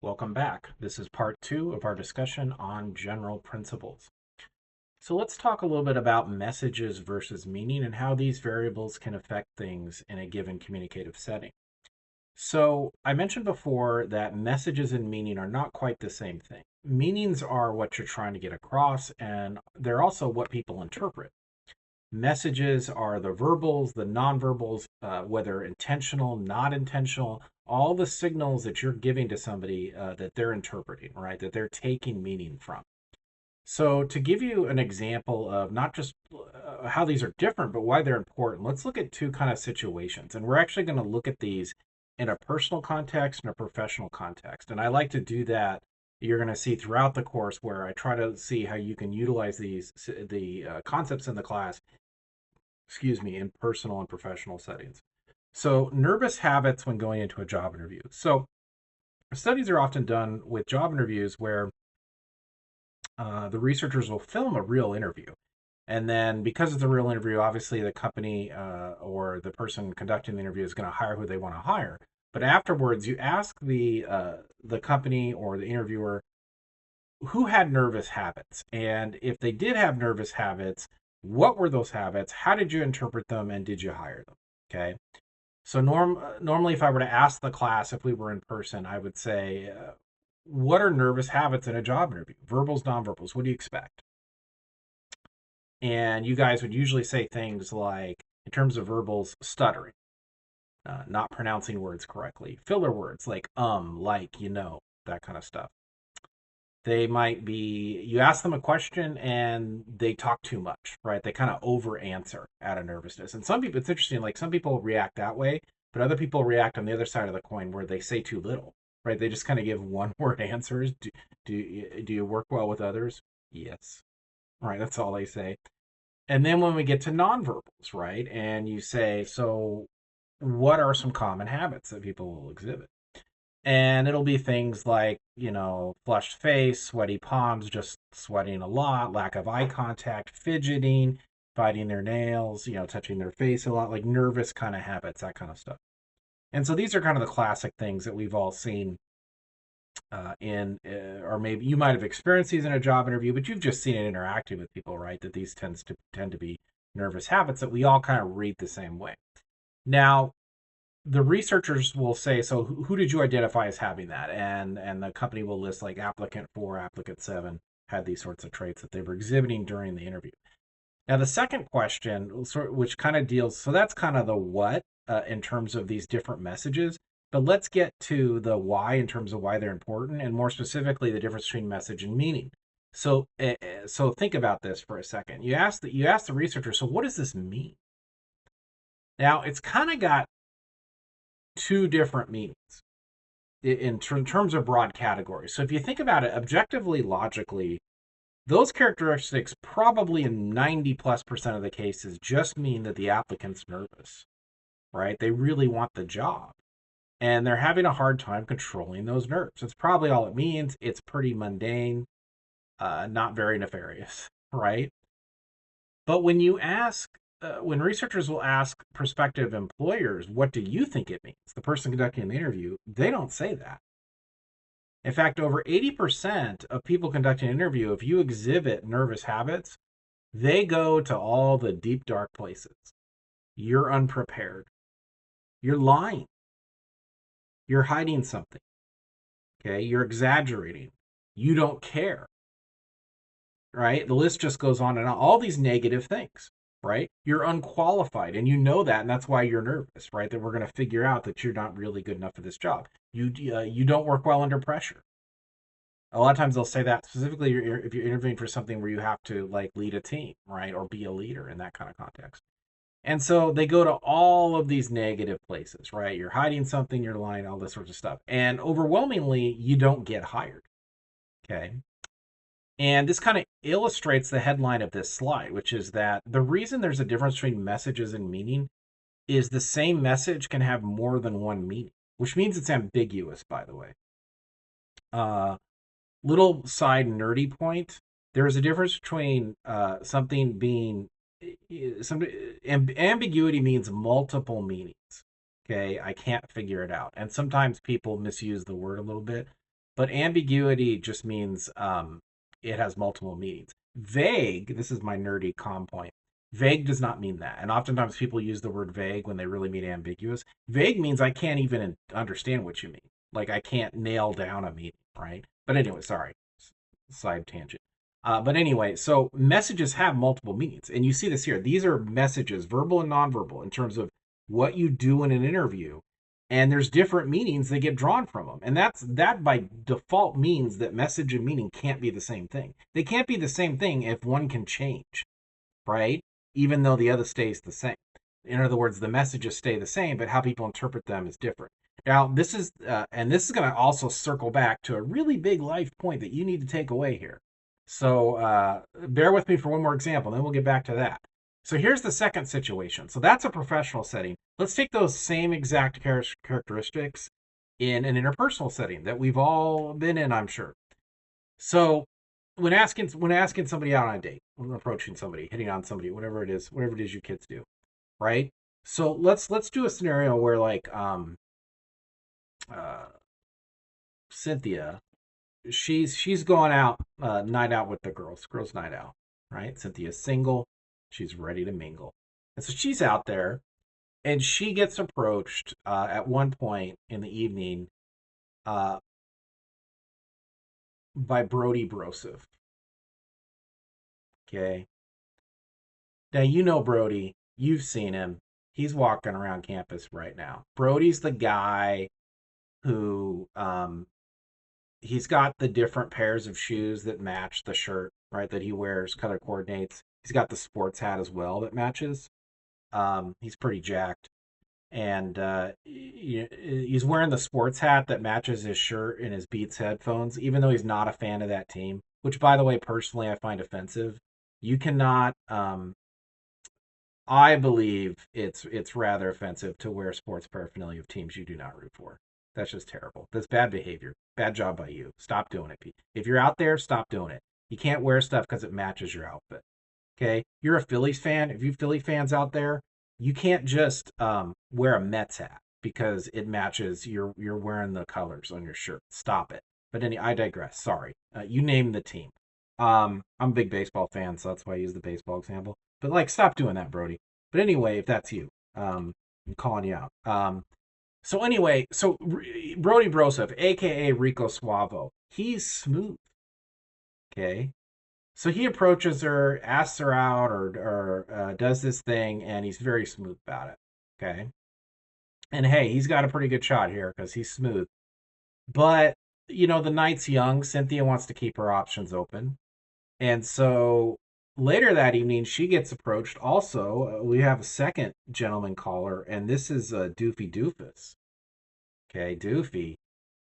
Welcome back. This is part two of our discussion on general principles. So let's talk a little bit about messages versus meaning and how these variables can affect things in a given communicative setting. So I mentioned before that messages and meaning are not quite the same thing. Meanings are what you're trying to get across, and they're also what people interpret. Messages are the verbals, the nonverbals, whether intentional, not intentional, all the signals that you're giving to somebody that they're interpreting, right? That they're taking meaning from. So, to give you an example of not just how these are different, but why they're important, let's look at two kind of situations. And we're actually going to look at these in a personal context and a professional context. And I like to do that. You're going to see throughout the course where I try to see how you can utilize the concepts in the class, in personal and professional settings. So, nervous habits when going into a job interview. So, studies are often done with job interviews where the researchers will film a real interview. And then, because it's a real interview, obviously the company or the person conducting the interview is going to hire who they want to hire. But afterwards, you ask the company or the interviewer who had nervous habits, and if they did have nervous habits, what were those habits? How did you interpret them, and did you hire them? Okay. So normally, if I were to ask the class if we were in person, I would say, "What are nervous habits in a job interview? Verbals, nonverbals. What do you expect?" And you guys would usually say things like, in terms of verbals, stuttering, not pronouncing words correctly, filler words like like, that kind of stuff. They might be, you ask them a question and they talk too much, right? They kind of over answer out of nervousness. And some people, it's interesting, like some people react that way, but other people react on the other side of the coin where they say too little, right? They just kind of give one word answers. Do you work well with others? Yes. Right. That's all they say. And then when we get to nonverbals, right? And you say, so what are some common habits that people will exhibit? And it'll be things like, flushed face, sweaty palms, just sweating a lot, lack of eye contact, fidgeting, biting their nails, touching their face a lot, like nervous kind of habits, that kind of stuff. And so these are kind of the classic things that we've all seen or maybe you might have experienced these in a job interview, but you've just seen it interacting with people, right? That these tend to be nervous habits that we all kind of read the same way. Now, the researchers will say, so who did you identify as having that? And the company will list like applicant 4, applicant 7 had these sorts of traits that they were exhibiting during the interview. Now, the second question, which kind of deals, so that's kind of the what in terms of these different messages. But let's get to the why in terms of why they're important, and more specifically, the difference between message and meaning. So think about this for a second. You ask the researcher, so what does this mean? Now, it's kind of got two different meanings in terms of broad categories. So if you think about it objectively, logically, those characteristics probably in 90+% of the cases just mean that the applicant's nervous, right? They really want the job and they're having a hard time controlling those nerves. It's probably all it means. It's pretty mundane, not very nefarious, right? But when researchers will ask prospective employers, what do you think it means? The person conducting the interview, they don't say that. In fact, over 80% of people conducting an interview, if you exhibit nervous habits, they go to all the deep, dark places. You're unprepared. You're lying. You're hiding something. Okay. You're exaggerating. You don't care. Right. The list just goes on and on. All these negative things. Right. You're unqualified and you know that. And that's why you're nervous. Right. That we're going to figure out that you're not really good enough for this job. You don't work well under pressure. A lot of times they'll say that specifically if you're interviewing for something where you have to like lead a team, right, or be a leader in that kind of context. And so they go to all of these negative places, right? You're hiding something, you're lying, all this sorts of stuff. And overwhelmingly, you don't get hired. Okay. And this kind of illustrates the headline of this slide, which is that the reason there's a difference between messages and meaning is the same message can have more than one meaning, which means it's ambiguous, by the way. Little side nerdy point, there is a difference between something being some ambiguity means multiple meanings. Okay, I can't figure it out, and sometimes people misuse the word a little bit, but ambiguity just means it has multiple meanings. Vague, this is my nerdy com point. Vague does not mean that. And oftentimes people use the word vague when they really mean ambiguous. Vague means I can't even understand what you mean. Like I can't nail down a meaning, right? But anyway, sorry, side tangent. But anyway, so messages have multiple meanings. And you see this here. These are messages, verbal and nonverbal, in terms of what you do in an interview. And there's different meanings that get drawn from them. And that by default means that message and meaning can't be the same thing. They can't be the same thing if one can change, right? Even though the other stays the same. In other words, the messages stay the same, but how people interpret them is different. Now, this is going to also circle back to a really big life point that you need to take away here. So bear with me for one more example, then we'll get back to that. So here's the second situation. So that's a professional setting. Let's take those same exact characteristics in an interpersonal setting that we've all been in, I'm sure. So when asking somebody out on a date, when approaching somebody, hitting on somebody, whatever it is you kids do, right? So let's do a scenario where like Cynthia, she's going out night out with the girls night out, right? Cynthia's single, she's ready to mingle, and so she's out there, and she gets approached at one point in the evening by Brody Broseph. Okay, now you know Brody, you've seen him. He's walking around campus right now. Brody's the guy who he's got the different pairs of shoes that match the shirt, right? That he wears, color coordinates. He's got the sports hat as well that matches. He's pretty jacked, and he's wearing the sports hat that matches his shirt and his Beats headphones, even though he's not a fan of that team. Which, by the way, personally, I find offensive. You cannot. I believe it's rather offensive to wear sports paraphernalia of teams you do not root for. That's just terrible. That's bad behavior. Bad job by you. Stop doing it. If you're out there, stop doing it. You can't wear stuff because it matches your outfit. Okay? You're a Phillies fan. If you Philly fans out there, you can't just wear a Mets hat because it matches you're wearing the colors on your shirt. Stop it. But I digress. Sorry. You name the team. I'm a big baseball fan, so that's why I use the baseball example. But like, stop doing that, Brody. But anyway, if that's you, I'm calling you out. So anyway, Brody Broseph, aka Rico Suavo, he's smooth. Okay, so he approaches her, asks her out, or does this thing, and he's very smooth about it. Okay, and hey, he's got a pretty good shot here because he's smooth. But the night's young. Cynthia wants to keep her options open, and so later that evening, she gets approached. Also, we have a second gentleman caller, and this is Doofy Doofus. Okay, Doofy.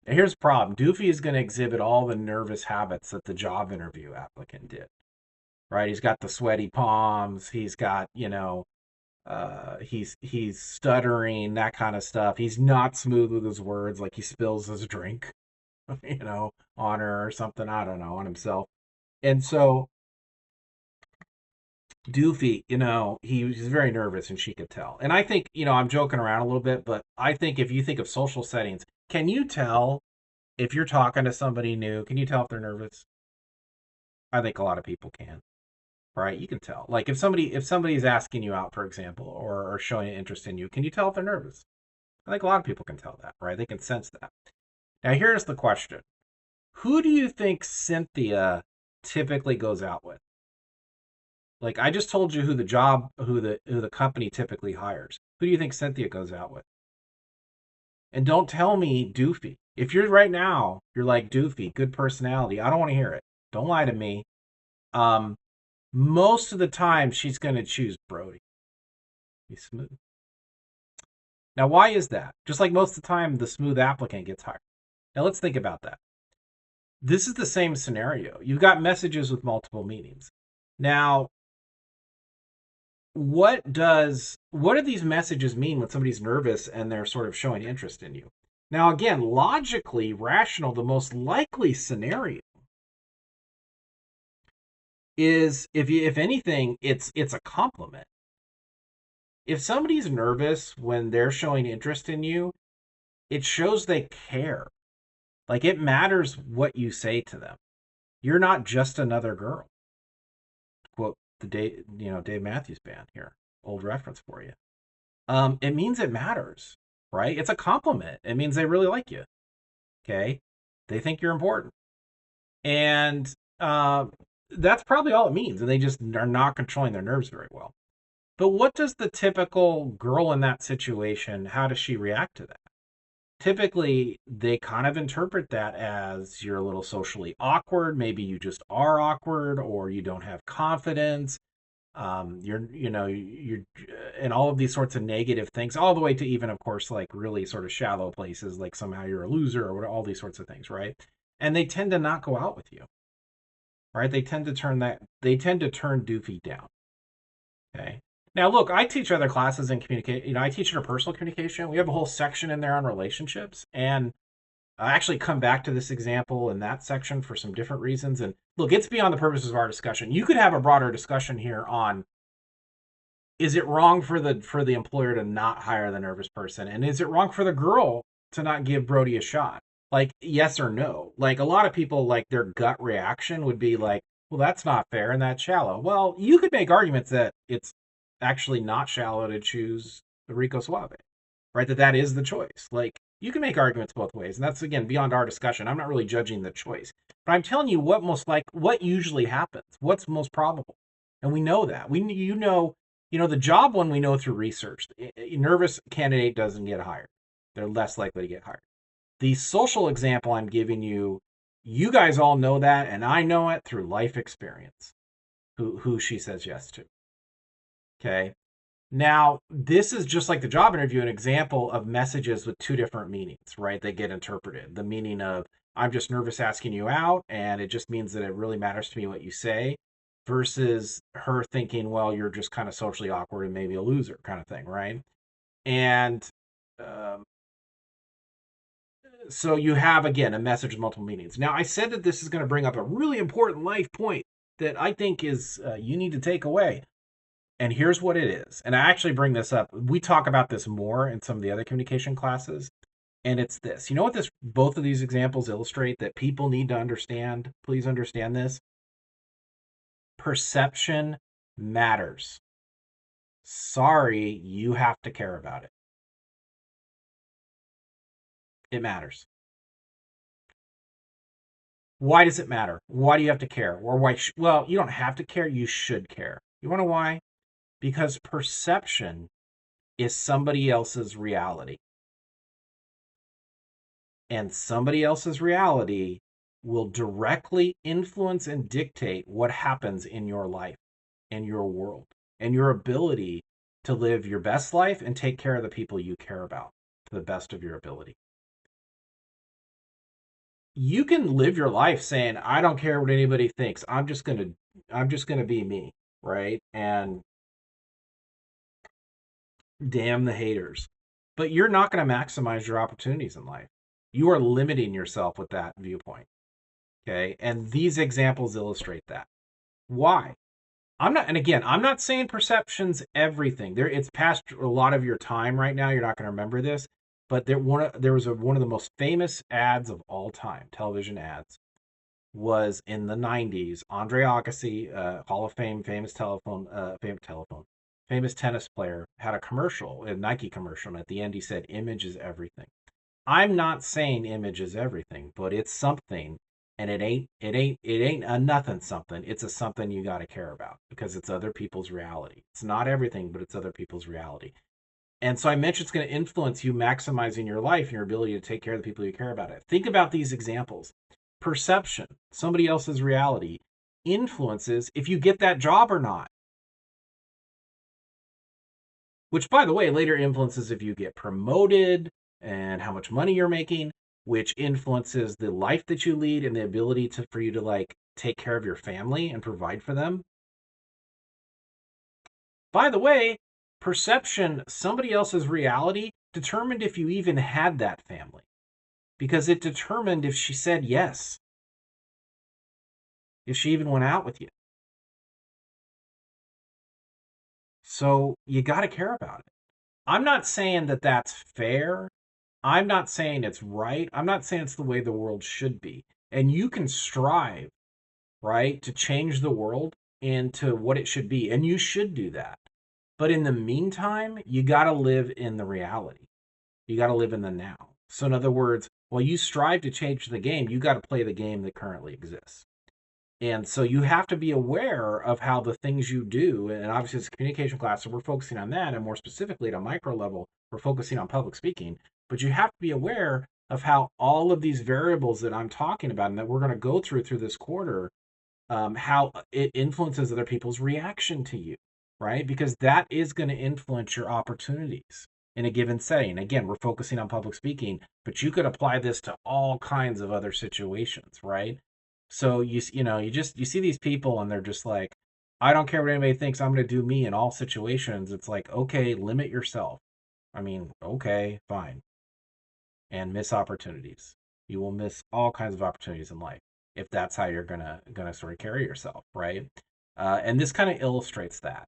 Now here's the problem. Doofy is going to exhibit all the nervous habits that the job interview applicant did. Right? He's got the sweaty palms. He's got, he's stuttering, that kind of stuff. He's not smooth with his words, like he spills his drink, on her or something. I don't know, on himself. And so Doofy, he's very nervous and she could tell. And I think, I'm joking around a little bit, but I think if you think of social settings, can you tell if you're talking to somebody new? Can you tell if they're nervous? I think a lot of people can, right? You can tell. Like if somebody's asking you out, for example, or showing an interest in you, can you tell if they're nervous? I think a lot of people can tell that, right? They can sense that. Now here's the question. Who do you think Cynthia typically goes out with? Like I just told you who the company typically hires. Who do you think Cynthia goes out with? And don't tell me Doofy. If you're right now, you're like Doofy, good personality. I don't want to hear it. Don't lie to me. Most of the time she's going to choose Brody. He's smooth. Now, why is that? Just like most of the time, the smooth applicant gets hired. Now, let's think about that. This is the same scenario. You've got messages with multiple meanings. Now, what do these messages mean when somebody's nervous and they're sort of showing interest in you? Now, again, logically rational, the most likely scenario is if anything, it's a compliment. If somebody's nervous when they're showing interest in you, it shows they care. Like it matters what you say to them. You're not just another girl. Quote the Dave Matthews Band here. Old reference for you. It means it matters, right? It's a compliment. It means they really like you. Okay, they think you're important, and that's probably all it means. And they just are not controlling their nerves very well. But what does the typical girl in that situation? How does she react to that? Typically, they kind of interpret that as you're a little socially awkward. Maybe you just are awkward, or you don't have confidence. You're and all of these sorts of negative things, all the way to even, of course, like really sort of shallow places, like somehow you're a loser or all these sorts of things, right? And they tend to not go out with you, right? They tend to turn doofy down. Okay. Now, look, I teach other classes in communicate. I teach interpersonal communication. We have a whole section in there on relationships, and I actually come back to this example in that section for some different reasons. And look, it's beyond the purposes of our discussion. You could have a broader discussion here on, is it wrong for the employer to not hire the nervous person, and is it wrong for the girl to not give Brody a shot? Like yes or no. Like a lot of people, like their gut reaction would be like, well, that's not fair and that's shallow. Well, you could make arguments that it's actually not shallow to choose the Rico Suave, right? That is the choice. Like you can make arguments both ways, and that's again beyond our discussion. I'm not really judging the choice, but I'm telling you what usually happens, what's most probable, and we know that the job one we know through research. A nervous candidate doesn't get hired; they're less likely to get hired. The social example I'm giving you, you guys all know that, and I know it through life experience. Who she says yes to. Okay. Now, this is just like the job interview, an example of messages with two different meanings, right? They get interpreted. The meaning of, I'm just nervous asking you out, and it just means that it really matters to me what you say, versus her thinking, well, you're just kind of socially awkward and maybe a loser kind of thing, right? And um, so you have, again, a message with multiple meanings. Now, I said that this is going to bring up a really important life point that I think is you need to take away. And here's what it is. And I actually bring this up. We talk about this more in some of the other communication classes. And it's this. You know what both of these examples illustrate that people need to understand? Please understand this. Perception matters. Sorry, you have to care about it. It matters. Why does it matter? Why do you have to care? Or why? Well, you don't have to care. You should care. You want to know why? Because perception is somebody else's reality. And somebody else's reality will directly influence and dictate what happens in your life and your world and your ability to live your best life and take care of the people you care about to the best of your ability. You can live your life saying, I don't care what anybody thinks. I'm just going to be me, right? And damn the haters. But you're not going to maximize your opportunities in life. You are limiting yourself with that viewpoint. Okay. And these examples illustrate that. Why? I'm not saying perception's everything. It's past a lot of your time right now. You're not going to remember this, but there was one of the most famous ads of all time, television ads, was in the 90s. Andre Agassi, Hall of Fame, famous tennis player, had a commercial, a Nike commercial, and at the end he said, "Image is everything." I'm not saying image is everything, but it's something, and it ain't a nothing something. It's a something you got to care about because it's other people's reality. It's not everything, but it's other people's reality. And so I mentioned it's going to influence you maximizing your life and your ability to take care of the people you care about. Think about these examples. Perception, somebody else's reality, influences if you get that job or not. Which, by the way, later influences if you get promoted and how much money you're making, which influences the life that you lead and the ability for you to like take care of your family and provide for them. By the way, perception, somebody else's reality, determined if you even had that family because it determined if she said yes, if she even went out with you. So you got to care about it. I'm not saying that that's fair. I'm not saying it's right. I'm not saying it's the way the world should be. And you can strive, right, to change the world into what it should be. And you should do that. But in the meantime, you got to live in the reality. You got to live in the now. So, in other words, while you strive to change the game, you got to play the game that currently exists. And so you have to be aware of how the things you do, and obviously it's a communication class, so we're focusing on that, and more specifically at a micro level, we're focusing on public speaking. But you have to be aware of how all of these variables that I'm talking about and that we're going to go through this quarter, how it influences other people's reaction to you, right? Because that is going to influence your opportunities in a given setting. Again, we're focusing on public speaking, but you could apply this to all kinds of other situations, right? So you see these people and they're just like, I don't care what anybody thinks, I'm going to do me in all situations. It's like, okay, limit yourself. I mean, okay, fine, and miss opportunities. You will miss all kinds of opportunities in life if that's how you're gonna sort of carry yourself, right? And this kind of illustrates that.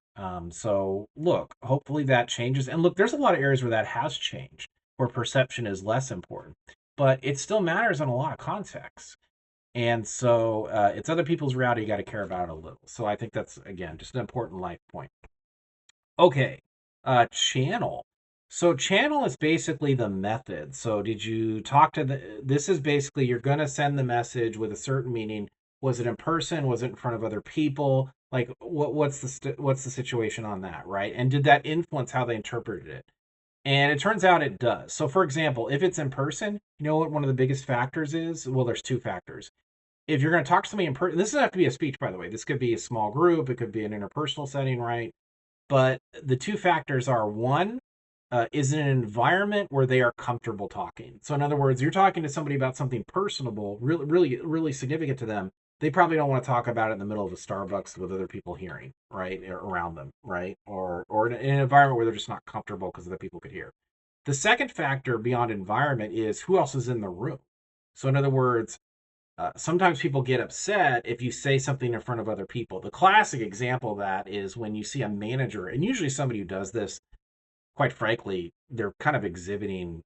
So look, hopefully that changes. And look, there's a lot of areas where that has changed, where perception is less important, but it still matters in a lot of contexts. And so it's other people's reality you got to care about a little. So I think that's again just an important life point. Okay. Channel. So channel is basically the method. So did you talk to this is basically you're going to send the message with a certain meaning. Was it in person? Was it in front of other people? Like what's the situation on that, right? And did that influence how they interpreted it? And it turns out it does. So for example, if it's in person, you know what one of the biggest factors is? Well, there's two factors. If you're going to talk to somebody in person, this doesn't have to be a speech, by the way. This could be a small group, it could be an interpersonal setting, right? But the two factors are one, is in an environment where they are comfortable talking. So, in other words, you're talking to somebody about something personable, really, really, really significant to them. They probably don't want to talk about it in the middle of a Starbucks with other people hearing, right, around them, right, or in an environment where they're just not comfortable because other people could hear. The second factor beyond environment is who else is in the room. So, in other words, sometimes people get upset if you say something in front of other people. The classic example of that is when you see a manager, and usually somebody who does this, quite frankly, they're kind of exhibiting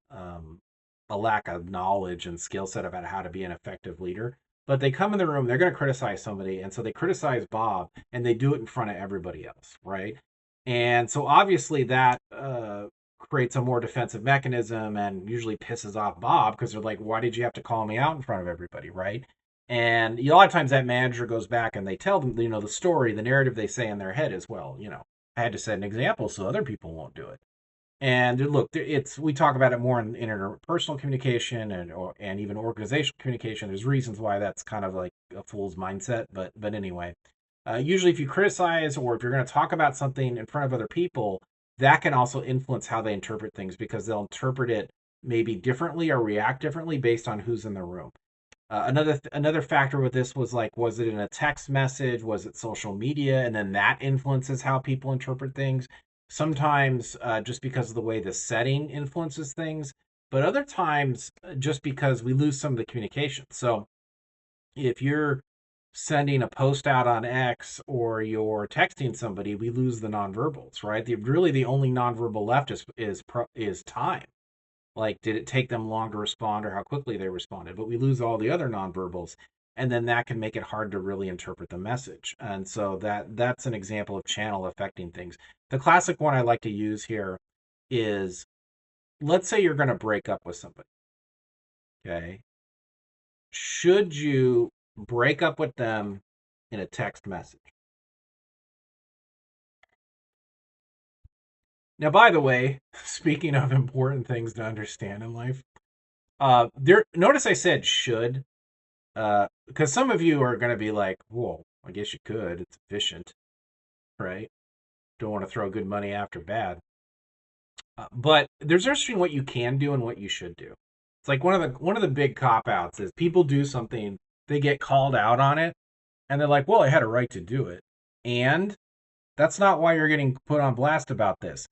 a lack of knowledge and skill set about how to be an effective leader. But they come in the room, they're going to criticize somebody, and so they criticize Bob, and they do it in front of everybody else, right? And so obviously that creates a more defensive mechanism and usually pisses off Bob because they're like, why did you have to call me out in front of everybody, right? And a lot of times that manager goes back and they tell them, the story, the narrative they say in their head as well. I had to set an example so other people won't do it. And look, it's we talk about it more in interpersonal communication and even organizational communication. There's reasons why that's kind of like a fool's mindset, but anyway, usually if you criticize or if you're going to talk about something in front of other people, that can also influence how they interpret things because they'll interpret it maybe differently or react differently based on who's in the room. Another factor with this was like, was it in a text message? Was it social media? And then that influences how people interpret things. Sometimes just because of the way the setting influences things, but other times just because we lose some of the communication. So if you're sending a post out on X or you're texting somebody, we lose the nonverbals, right? Really the only nonverbal left is time. Like, did it take them long to respond or how quickly they responded? But we lose all the other nonverbals, and then that can make it hard to really interpret the message. And so that's an example of channel affecting things. The classic one I like to use here is, let's say you're going to break up with somebody. Okay. Should you break up with them in a text message? Now, by the way, speaking of important things to understand in life, notice I said should, because some of you are going to be like, "Whoa, I guess you could. It's efficient, right? Don't want to throw good money after bad." But there's interesting what you can do and what you should do. It's like one of the big cop outs is people do something, they get called out on it, and they're like, "Well, I had a right to do it," and that's not why you're getting put on blast about this.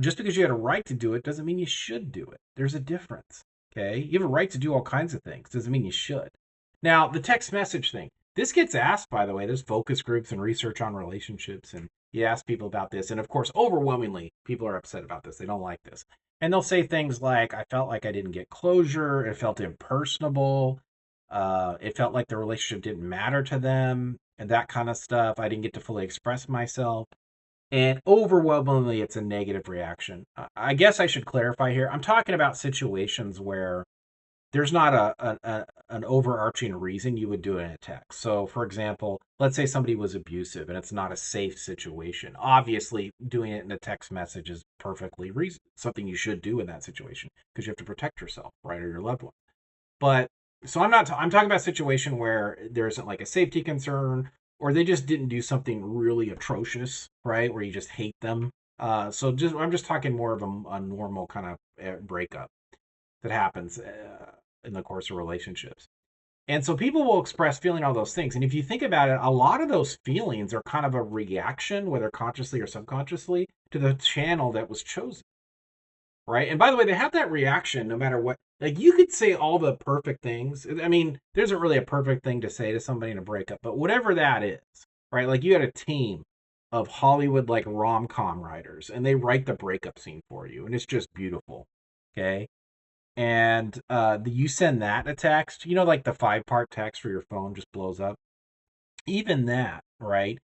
Just because you had a right to do it doesn't mean you should do it. There's a difference. Okay, you have a right to do all kinds of things. Doesn't mean you should. Now, the text message thing. This gets asked, by the way. There's focus groups and research on relationships, and you ask people about this, and of course, overwhelmingly, people are upset about this. They don't like this. And they'll say things like, I felt like I didn't get closure. It felt impersonable. It felt like the relationship didn't matter to them and that kind of stuff. I didn't get to fully express myself. And overwhelmingly, it's a negative reaction. I guess I should clarify here. I'm talking about situations where there's not an overarching reason you would do it in a text. So, for example, let's say somebody was abusive and it's not a safe situation. Obviously, doing it in a text message is perfectly reason something you should do in that situation because you have to protect yourself, right, or your loved one. But so I'm not. I'm talking about a situation where there isn't like a safety concern, or they just didn't do something really atrocious, right, where you just hate them. So just I'm just talking more of a normal kind of breakup that happens in the course of relationships. And so people will express feeling all those things. And if you think about it, a lot of those feelings are kind of a reaction, whether consciously or subconsciously, to the channel that was chosen. Right. And by the way, they have that reaction no matter what. Like you could say all the perfect things. I mean, there isn't really a perfect thing to say to somebody in a breakup, but whatever that is, right? Like you had a team of Hollywood like rom-com writers and they write the breakup scene for you and it's just beautiful. Okay. And you send that a text, like the 5-part text for your phone just blows up. Even that, right?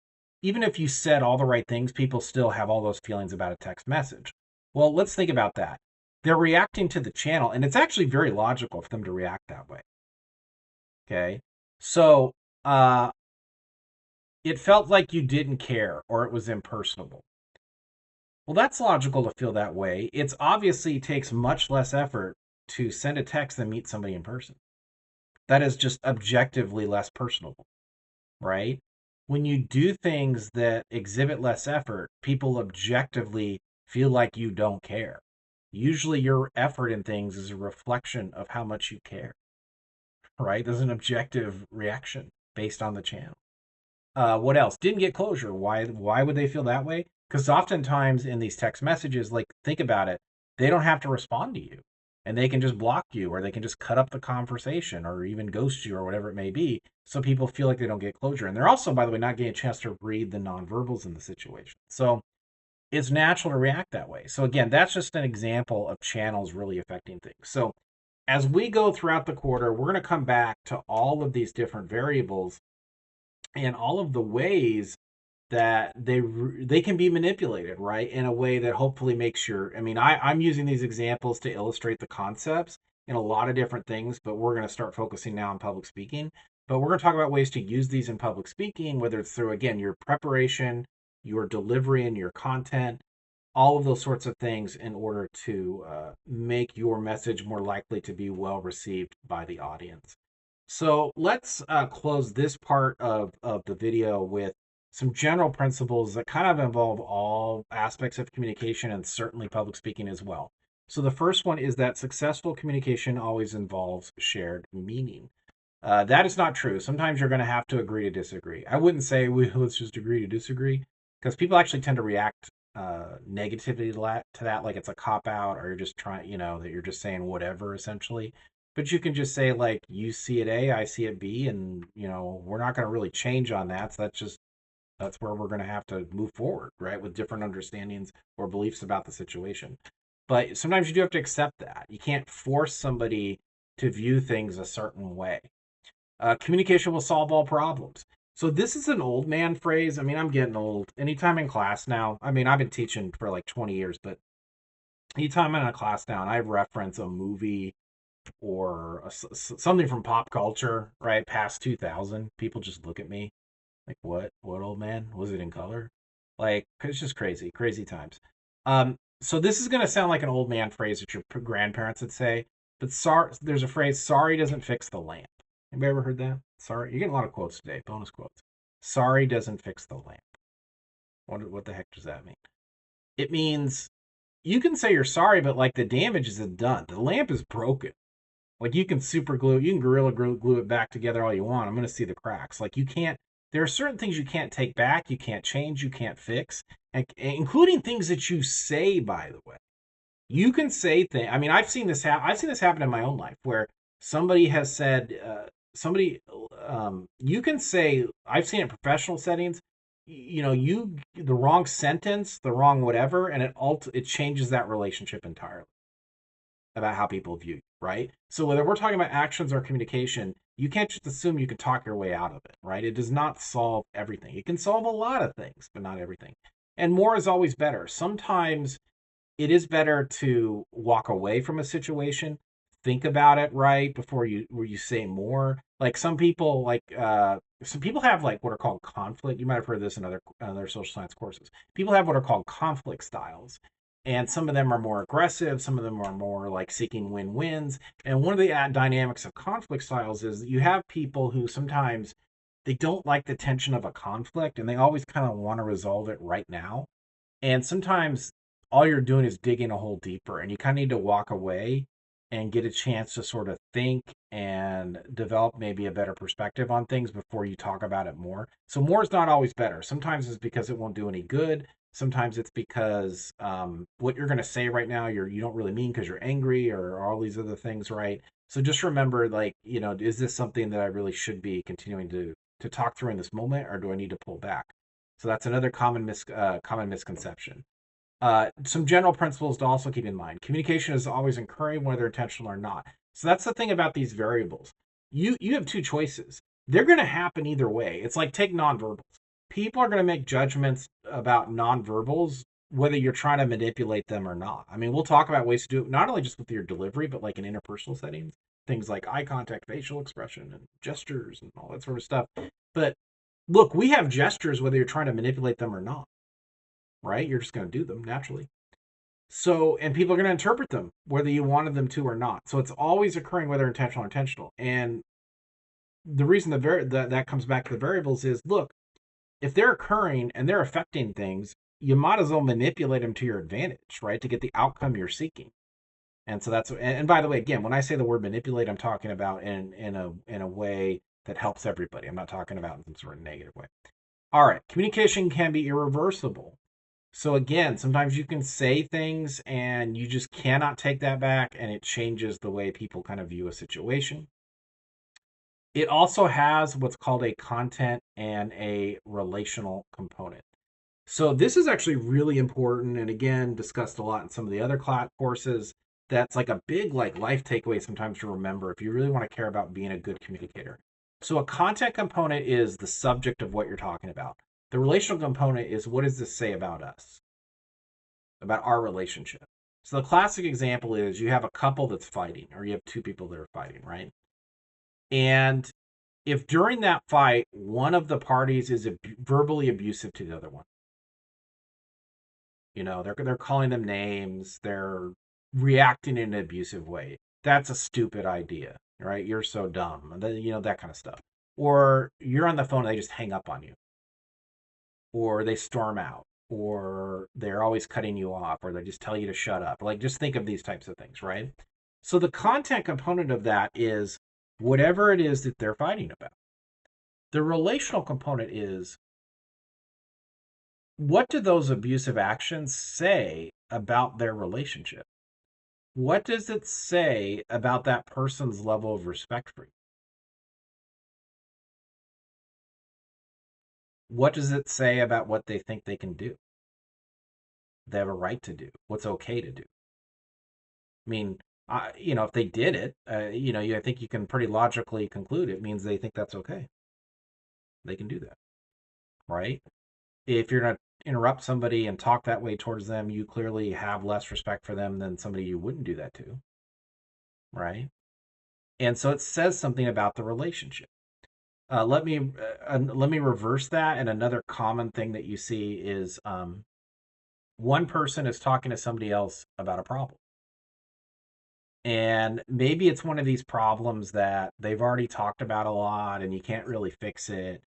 Even if you said all the right things, people still have all those feelings about a text message. Well, let's think about that. They're reacting to the channel, and it's actually very logical for them to react that way. Okay. So uh, it felt like you didn't care or it was impersonable. Well, that's logical to feel that way. It's obviously takes much less effort to send a text than meet somebody in person. That is just objectively less personable, right? When you do things that exhibit less effort, people objectively feel like you don't care. Usually, your effort in things is a reflection of how much you care, right? There's an objective reaction based on the channel. What else? Didn't get closure. Why would they feel that way? Because oftentimes in these text messages, like think about it, they don't have to respond to you. And they can just block you or they can just cut up the conversation or even ghost you or whatever it may be. So people feel like they don't get closure. And they're also, by the way, not getting a chance to read the nonverbals in the situation. So it's natural to react that way. So again, that's just an example of channels really affecting things. So as we go throughout the quarter, we're going to come back to all of these different variables and all of the ways that they can be manipulated, right, in a way that hopefully makes your. I mean, I'm using these examples to illustrate the concepts in a lot of different things, but we're going to start focusing now on public speaking. But we're going to talk about ways to use these in public speaking, whether it's through again your preparation, your delivery, and your content, all of those sorts of things in order to make your message more likely to be well received by the audience. So let's close this part of the video with some general principles that kind of involve all aspects of communication and certainly public speaking as well. So the first one is that successful communication always involves shared meaning. That is not true. Sometimes you're going to have to agree to disagree. I wouldn't say let's just agree to disagree because people actually tend to react negatively to that, like it's a cop out or you're just trying, that you're just saying whatever essentially. But you can just say like you see it A, I see it B, and we're not going to really change on that. So that's where we're going to have to move forward, right, with different understandings or beliefs about the situation. But sometimes you do have to accept that. You can't force somebody to view things a certain way. Communication will solve all problems. So this is an old man phrase. I mean, I'm getting old. Anytime in class now, I mean, I've been teaching for like 20 years, but anytime I'm in a class now and I reference a movie or something from pop culture, right, past 2000, people just look at me like, what old man? Was it in color? Like, it's just crazy, crazy times. So this is going to sound like an old man phrase that your grandparents would say, but there's a phrase, sorry doesn't fix the lamp. Anybody ever heard that? Sorry, you're getting a lot of quotes today, bonus quotes. Sorry doesn't fix the lamp. What the heck does that mean? It means you can say you're sorry, but like the damage isn't done. The lamp is broken. Like you can you can gorilla glue it back together all you want. I'm going to see the cracks. Like you can't. There are certain things you can't take back, you can't change, you can't fix, including things that you say. By the way, you can say things. I mean, I've seen this happen. I've seen this happen in my own life where somebody has said somebody. You can say. I've seen it in professional settings. You the wrong sentence, the wrong whatever, and it changes that relationship entirely. about how people view you, right? So whether we're talking about actions or communication, you can't just assume you can talk your way out of it, right? It does not solve everything. It can solve a lot of things, but not everything. And more is always better. Sometimes it is better to walk away from a situation, think about it right before you say more. Like some people have like what are called conflict. You might have heard this in other social science courses. People have what are called conflict styles. And some of them are more aggressive, some of them are more like seeking win-wins. And one of the dynamics of conflict styles is that you have people who sometimes they don't like the tension of a conflict and they always kind of want to resolve it right now. And sometimes all you're doing is digging a hole deeper, and you kind of need to walk away and get a chance to sort of think and develop maybe a better perspective on things before you talk about it more. So more is not always better. Sometimes it's because it won't do any good. Sometimes it's because what you're going to say right now you don't really mean because you're angry or all these other things, right? So just remember, like, is this something that I really should be continuing to talk through in this moment, or do I need to pull back? So that's another common misconception. Some general principles to also keep in mind. Communication is always occurring, whether intentional or not. So that's the thing about these variables. You have two choices. They're going to happen either way. It's like take nonverbals. People are going to make judgments about nonverbals, whether you're trying to manipulate them or not. I mean, we'll talk about ways to do it, not only just with your delivery, but like in interpersonal settings, things like eye contact, facial expression, and gestures, and all that sort of stuff. But look, we have gestures whether you're trying to manipulate them or not, right? You're just going to do them naturally. So, and people are going to interpret them whether you wanted them to or not. So it's always occurring whether intentional or intentional. And the reason that comes back to the variables is, look, if they're occurring and they're affecting things, you might as well manipulate them to your advantage, right? To get the outcome you're seeking. And so and by the way, again, when I say the word manipulate, I'm talking about in a way that helps everybody. I'm not talking about in some sort of negative way. All right, communication can be irreversible. So again, sometimes you can say things and you just cannot take that back, and it changes the way people kind of view a situation. It also has what's called a content and a relational component. So this is actually really important, and again, discussed a lot in some of the other class courses. That's like a big life takeaway sometimes to remember if you really want to care about being a good communicator. So a content component is the subject of what you're talking about. The relational component is, what does this say about us, about our relationship? So the classic example is you have a couple that's fighting, or you have two people that are fighting, right? And if during that fight one of the parties is verbally abusive to the other one, they're calling them names, they're reacting in an abusive way, that's a stupid idea, right? You're so dumb, that kind of stuff. Or you're on the phone and they just hang up on you, or they storm out, or they're always cutting you off, or they just tell you to shut up. Like, just think of these types of things, right? So the content component of that is whatever it is that they're fighting about. The relational component is, what do those abusive actions say about their relationship? What does it say about that person's level of respect for you? What does it say about what they think they can do? They have a right to do. What's okay to do? I mean, if they did it, I think you can pretty logically conclude it means they think that's okay. They can do that, right? If you're going to interrupt somebody and talk that way towards them, you clearly have less respect for them than somebody you wouldn't do that to, right? And so it says something about the relationship. Let me reverse that. And another common thing that you see is one person is talking to somebody else about a problem. And maybe it's one of these problems that they've already talked about a lot and you can't really fix it.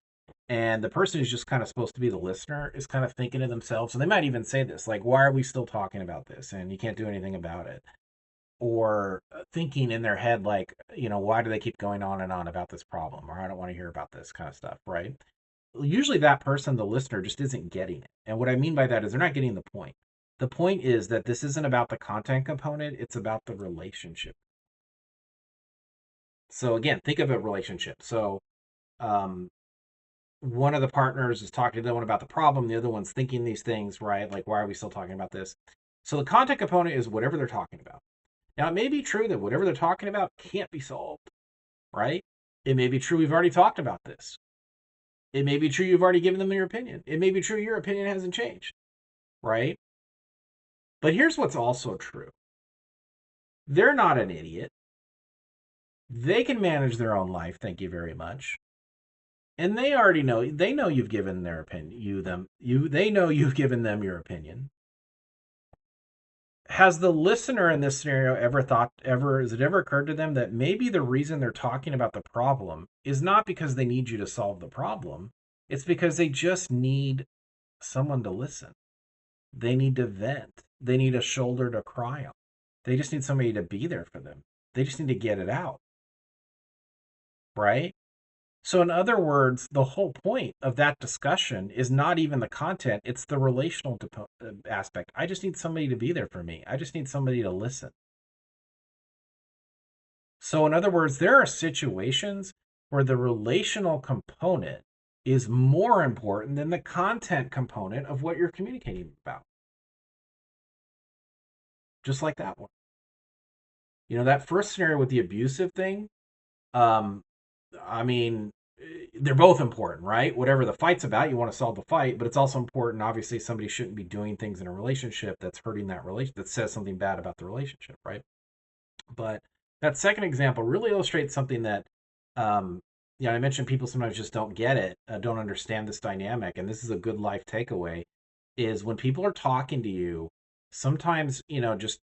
And the person who's just kind of supposed to be the listener is kind of thinking to themselves, and they might even say this, like, why are we still talking about this? And you can't do anything about it. Or thinking in their head, like, why do they keep going on and on about this problem? Or I don't want to hear about this kind of stuff, right? Usually that person, the listener, just isn't getting it. And what I mean by that is they're not getting the point. The point is that this isn't about the content component, it's about the relationship. So again, think of a relationship. So um, one of the partners is talking to the other one about the problem, the other one's thinking these things, right? Like, why are we still talking about this? So the content component is whatever they're talking about. Now, it may be true that whatever they're talking about can't be solved, right? It may be true we've already talked about this. It may be true you've already given them your opinion. It may be true your opinion hasn't changed, right? But here's what's also true. They're not an idiot. They can manage their own life, thank you very much. And they already know, they know you've given their opinion, they know you've given them your opinion. Has the listener in this scenario has it ever occurred to them that maybe the reason they're talking about the problem is not because they need you to solve the problem, it's because they just need someone to listen. They need to vent. They need a shoulder to cry on. They just need somebody to be there for them. They just need to get it out, right? So, in other words, the whole point of that discussion is not even the content, it's the relational aspect. I just need somebody to be there for me. I just need somebody to listen. So, in other words, there are situations where the relational component is more important than the content component of what you're communicating about. Just like that one. That first scenario with the abusive thing, um, I mean, they're both important, right? Whatever the fight's about, you want to solve the fight, but it's also important. Obviously, somebody shouldn't be doing things in a relationship that's hurting that relation, that says something bad about the relationship, right? But that second example really illustrates something that, um, I mentioned people sometimes just don't get it, don't understand this dynamic, and this is a good life takeaway. Is when people are talking to you, sometimes just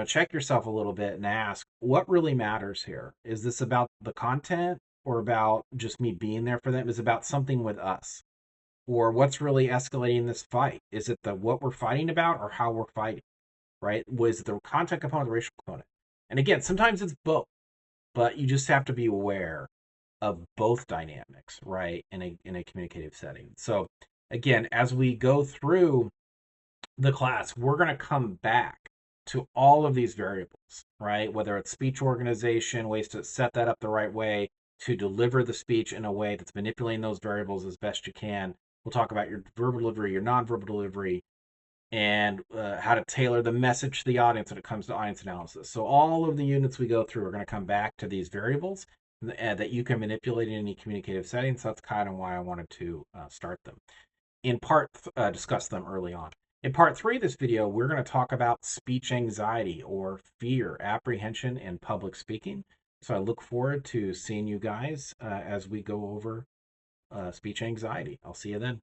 check yourself a little bit and ask what really matters here. Is this about the content or about just me being there for them? Is it about something with us, or what's really escalating this fight? Is it the what we're fighting about or how we're fighting, right? Was the content component, the racial component? And again, sometimes it's both, but you just have to be aware of both dynamics, right, in a communicative setting. So again, as we go through the class, we're going to come back to all of these variables, right? Whether it's speech organization, ways to set that up the right way, to deliver the speech in a way that's manipulating those variables as best you can. We'll talk about your verbal delivery, your nonverbal delivery, and how to tailor the message to the audience when it comes to audience analysis. So all of the units we go through are going to come back to these variables that you can manipulate in any communicative setting. So that's kind of why I wanted to start them. In part, discuss them early on. In part 3 of this video, we're going to talk about speech anxiety or fear, apprehension, and public speaking. So I look forward to seeing you guys as we go over speech anxiety. I'll see you then.